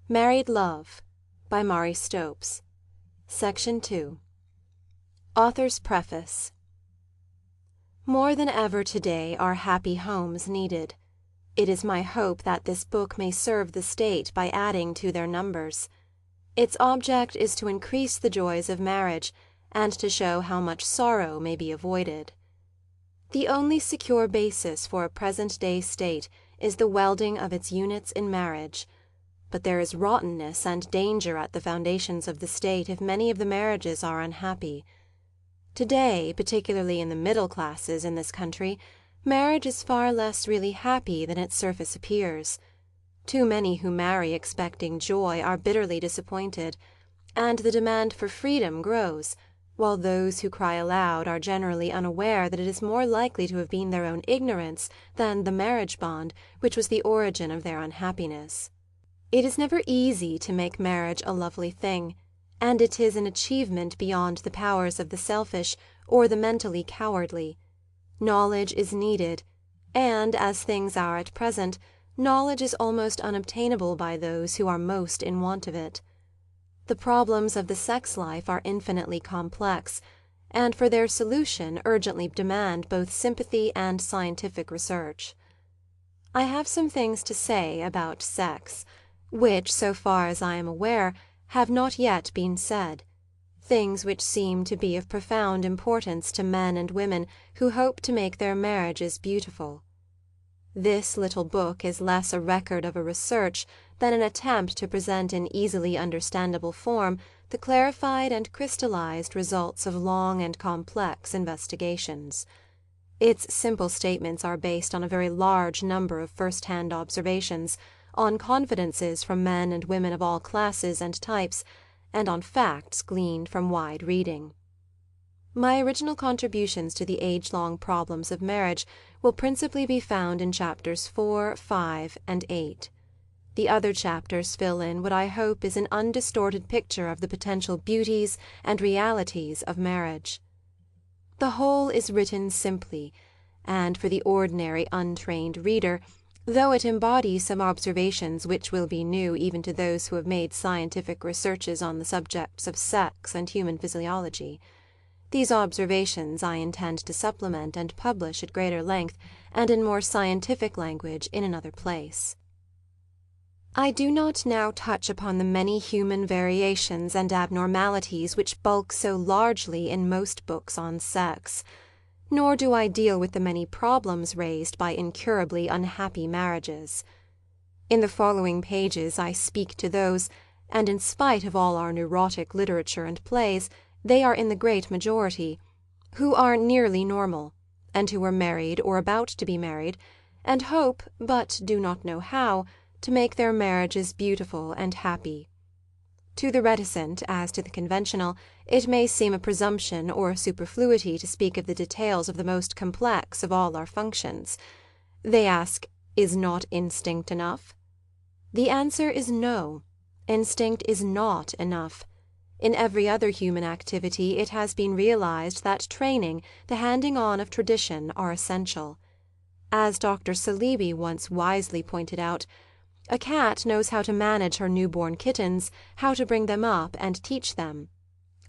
Married Love by Mari Stopes. Section 2. Author's Preface. More than ever today are happy homes needed. It is my hope that this book may serve the state by adding to their numbers. Its object is to increase the joys of marriage, and to show how much sorrow may be avoided. The only secure basis for a present-day state is the welding of its units in marriage. But there is rottenness and danger at the foundations of the state if many of the marriages are unhappy. Today, particularly in the middle classes in this country, marriage is far less really happy than its surface appears. Too many who marry expecting joy are bitterly disappointed, and the demand for freedom grows, while those who cry aloud are generally unaware that it is more likely to have been their own ignorance than the marriage bond which was the origin of their unhappiness. It is never easy to make marriage a lovely thing, and it is an achievement beyond the powers of the selfish or the mentally cowardly. Knowledge is needed, and, as things are at present, knowledge is almost unobtainable by those who are most in want of it. The problems of the sex life are infinitely complex, and for their solution urgently demand both sympathy and scientific research. I have some things to say about sex, which, so far as I am aware, have not yet been said, things which seem to be of profound importance to men and women who hope to make their marriages beautiful. This little book is less a record of a research than an attempt to present in easily understandable form the clarified and crystallized results of long and complex investigations. Its simple statements are based on a very large number of first-hand observations, on confidences from men and women of all classes and types, and on facts gleaned from wide reading. My original contributions to the age-long problems of marriage will principally be found in chapters 4, 5, and 8. The other chapters fill in what I hope is an undistorted picture of the potential beauties and realities of marriage. The whole is written simply, and for the ordinary untrained reader, though it embodies some observations which will be new even to those who have made scientific researches on the subjects of sex and human physiology. These observations I intend to supplement and publish at greater length and in more scientific language in another place. I do not now touch upon the many human variations and abnormalities which bulk so largely in most books on sex, nor do I deal with the many problems raised by incurably unhappy marriages. In the following pages I speak to those, and in spite of all our neurotic literature and plays, they are in the great majority, who are nearly normal, and who are married or about to be married, and hope, but do not know how, to make their marriages beautiful and happy. To the reticent as to the conventional, it may seem a presumption or a superfluity to speak of the details of the most complex of all our functions. They ask, is not instinct enough? The answer is no. Instinct is not enough. In every other human activity it has been realized that training, the handing on of tradition, are essential. As Dr. Saleeby once wisely pointed out, a cat knows how to manage her newborn kittens, how to bring them up and teach them.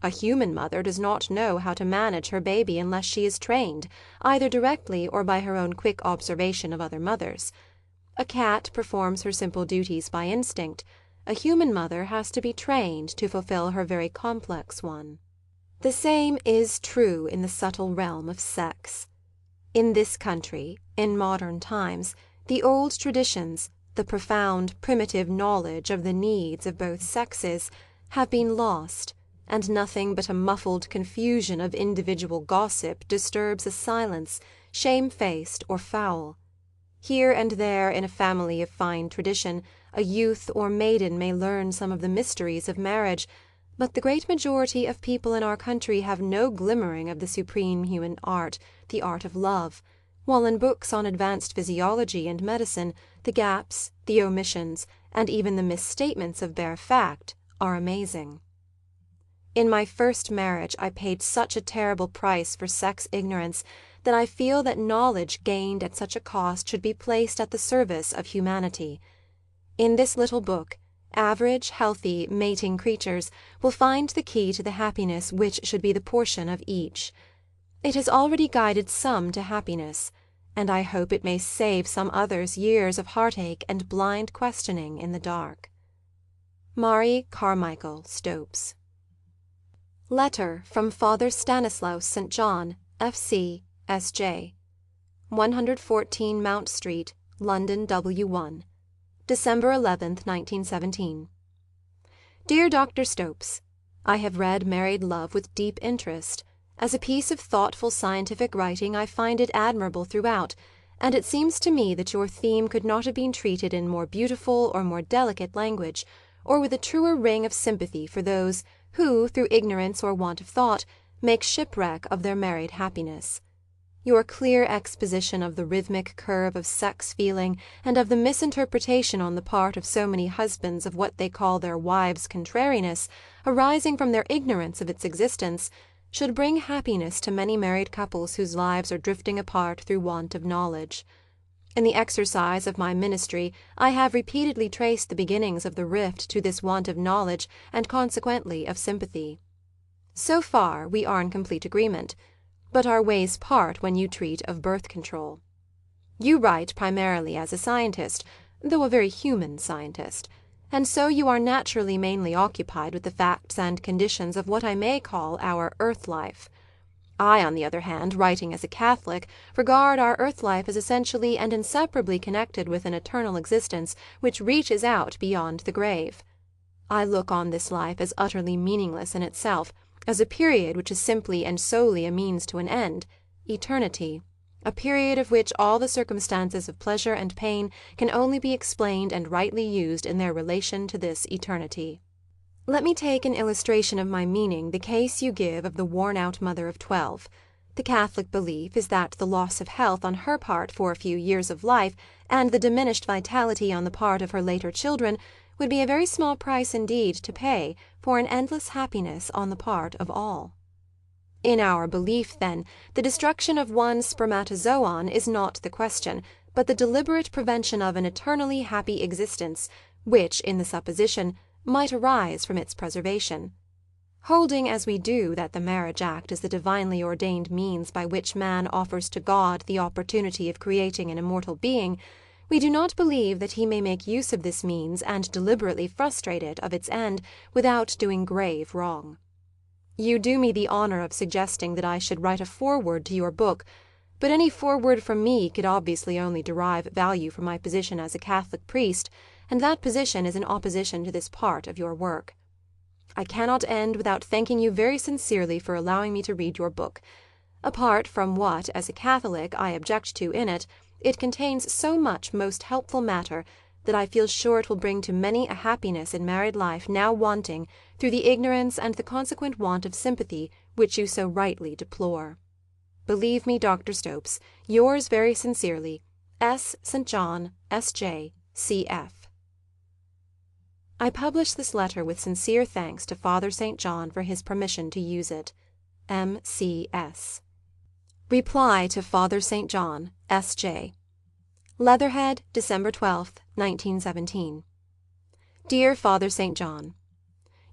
A human mother does not know how to manage her baby unless she is trained, either directly or by her own quick observation of other mothers. A cat performs her simple duties by instinct. A human mother has to be trained to fulfill her very complex one. The same is true in the subtle realm of sex. In this country, in modern times, the old traditions, the profound, primitive knowledge of the needs of both sexes, have been lost, and nothing but a muffled confusion of individual gossip disturbs a silence, shamefaced or foul. Here and there in a family of fine tradition, a youth or maiden may learn some of the mysteries of marriage, but the great majority of people in our country have no glimmering of the supreme human art, the art of love, while in books on advanced physiology and medicine, the gaps, the omissions, and even the misstatements of bare fact are amazing. In my first marriage I paid such a terrible price for sex ignorance that I feel that knowledge gained at such a cost should be placed at the service of humanity. In this little book, average, healthy, mating creatures will find the key to the happiness which should be the portion of each. It has already guided some to happiness, and I hope it may save some others years of heartache and blind questioning in the dark. Mari Carmichael Stopes. Letter from Father Stanislaus St. John, F.C., S.J. 114 Mount Street, London, W1. December 11th, 1917. Dear Dr. Stopes, I have read Married Love with deep interest. As a piece of thoughtful scientific writing I find it admirable throughout, and it seems to me that your theme could not have been treated in more beautiful or more delicate language, or with a truer ring of sympathy for those who, through ignorance or want of thought, make shipwreck of their married happiness. Your clear exposition of the rhythmic curve of sex feeling and of the misinterpretation on the part of so many husbands of what they call their wives' contrariness, arising from their ignorance of its existence, should bring happiness to many married couples whose lives are drifting apart through want of knowledge. In the exercise of my ministry I have repeatedly traced the beginnings of the rift to this want of knowledge and consequently of sympathy. So far we are in complete agreement, but our ways part when you treat of birth control. You write primarily as a scientist, though a very human scientist, and so you are naturally mainly occupied with the facts and conditions of what I may call our earth life. I, on the other hand, writing as a Catholic, regard our earth life as essentially and inseparably connected with an eternal existence which reaches out beyond the grave. I look on this life as utterly meaningless in itself, as a period which is simply and solely a means to an end, eternity, a period of which all the circumstances of pleasure and pain can only be explained and rightly used in their relation to this eternity. Let me take in illustration of my meaning the case you give of the worn-out mother of 12. The Catholic belief is that the loss of health on her part for a few years of life, and the diminished vitality on the part of her later children, would be a very small price indeed to pay for an endless happiness on the part of all. In our belief, then, the destruction of one spermatozoon is not the question, but the deliberate prevention of an eternally happy existence, which, in the supposition, might arise from its preservation. Holding as we do that the marriage act is the divinely ordained means by which man offers to God the opportunity of creating an immortal being, we do not believe that he may make use of this means and deliberately frustrate it of its end without doing grave wrong. You do me the honour of suggesting that I should write a foreword to your book, but any foreword from me could obviously only derive value from my position as a Catholic priest, and that position is in opposition to this part of your work. I cannot end without thanking you very sincerely for allowing me to read your book. Apart from what, as a Catholic, I object to in it, it contains so much most helpful matter that I feel sure it will bring to many a happiness in married life now wanting through the ignorance and the consequent want of sympathy which you so rightly deplore. Believe me, Dr. Stopes, yours very sincerely, S. St. John, S.J., C.F. I publish this letter with sincere thanks to Father St. John for his permission to use it. M.C.S. Reply to Father St. John, S.J. Leatherhead, December 12th, 1917. Dear Father St. John,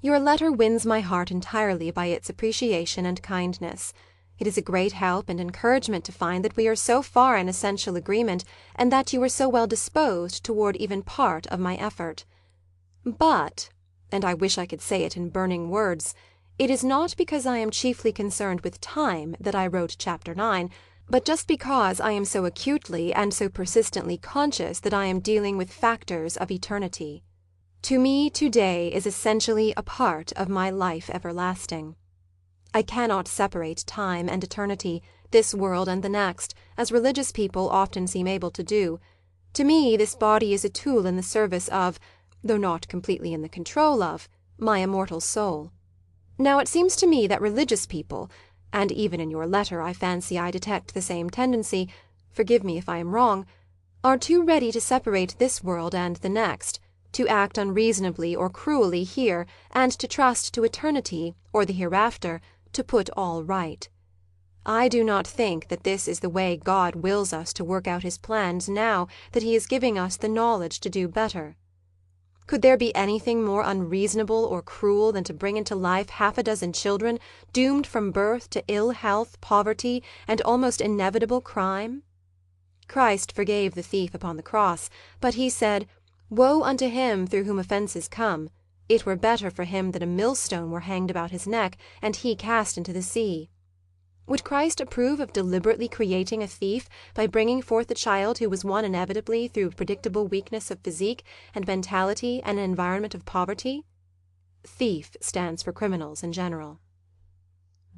your letter wins my heart entirely by its appreciation and kindness. It is a great help and encouragement to find that we are so far in essential agreement, and that you are so well disposed toward even part of my effort. But, and I wish I could say it in burning words, it is not because I am chiefly concerned with time that I wrote Chapter 9, but just because I am so acutely and so persistently conscious that I am dealing with factors of eternity. To me today is essentially a part of my life everlasting. I cannot separate time and eternity, this world and the next, as religious people often seem able to do. To me this body is a tool in the service of, though not completely in the control of, my immortal soul. Now it seems to me that religious people, and even in your letter I fancy I detect the same tendency, forgive me if I am wrong, are too ready to separate this world and the next, to act unreasonably or cruelly here, and to trust to eternity, or the hereafter, to put all right. I do not think that this is the way God wills us to work out his plans now that he is giving us the knowledge to do better. Could there be anything more unreasonable or cruel than to bring into life half a dozen children doomed from birth to ill health, poverty, and almost inevitable crime? Christ forgave the thief upon the cross, but he said, "Woe unto him through whom offences come! It were better for him that a millstone were hanged about his neck, and he cast into the sea." Would Christ approve of deliberately creating a thief by bringing forth a child who was won inevitably through predictable weakness of physique and mentality and an environment of poverty? Thief stands for criminals in general.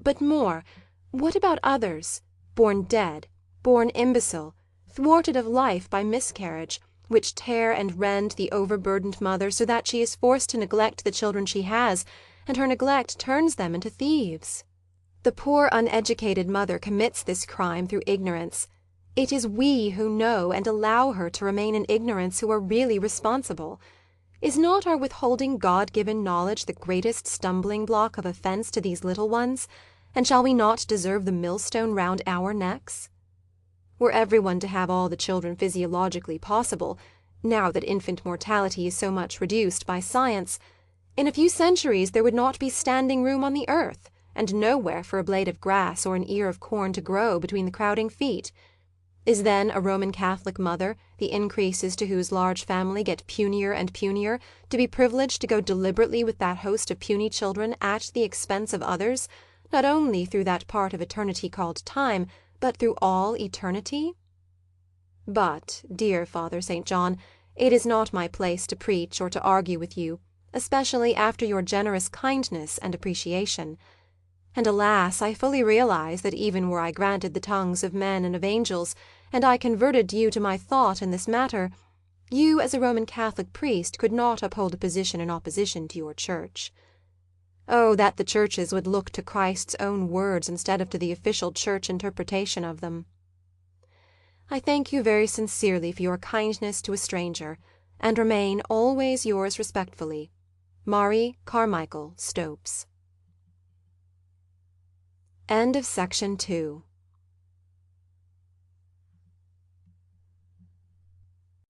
But more, what about others, born dead, born imbecile, thwarted of life by miscarriage, which tear and rend the overburdened mother so that she is forced to neglect the children she has, and her neglect turns them into thieves? The poor uneducated mother commits this crime through ignorance. It is we who know and allow her to remain in ignorance who are really responsible. Is not our withholding God-given knowledge the greatest stumbling block of offence to these little ones, and shall we not deserve the millstone round our necks? Were everyone to have all the children physiologically possible, now that infant mortality is so much reduced by science, in a few centuries there would not be standing room on the earth, and nowhere for a blade of grass or an ear of corn to grow between the crowding feet. Is then a Roman Catholic mother, the increases to whose large family get punier and punier, to be privileged to go deliberately with that host of puny children at the expense of others, not only through that part of eternity called time, but through all eternity? But, dear Father St. John, it is not my place to preach or to argue with you, especially after your generous kindness and appreciation. And alas, I fully realize that even were I granted the tongues of men and of angels, and I converted you to my thought in this matter, you as a Roman Catholic priest could not uphold a position in opposition to your Church. Oh, that the churches would look to Christ's own words instead of to the official Church interpretation of them. I thank you very sincerely for your kindness to a stranger, and remain always yours respectfully, Mari Carmichael Stopes. End of Section 2.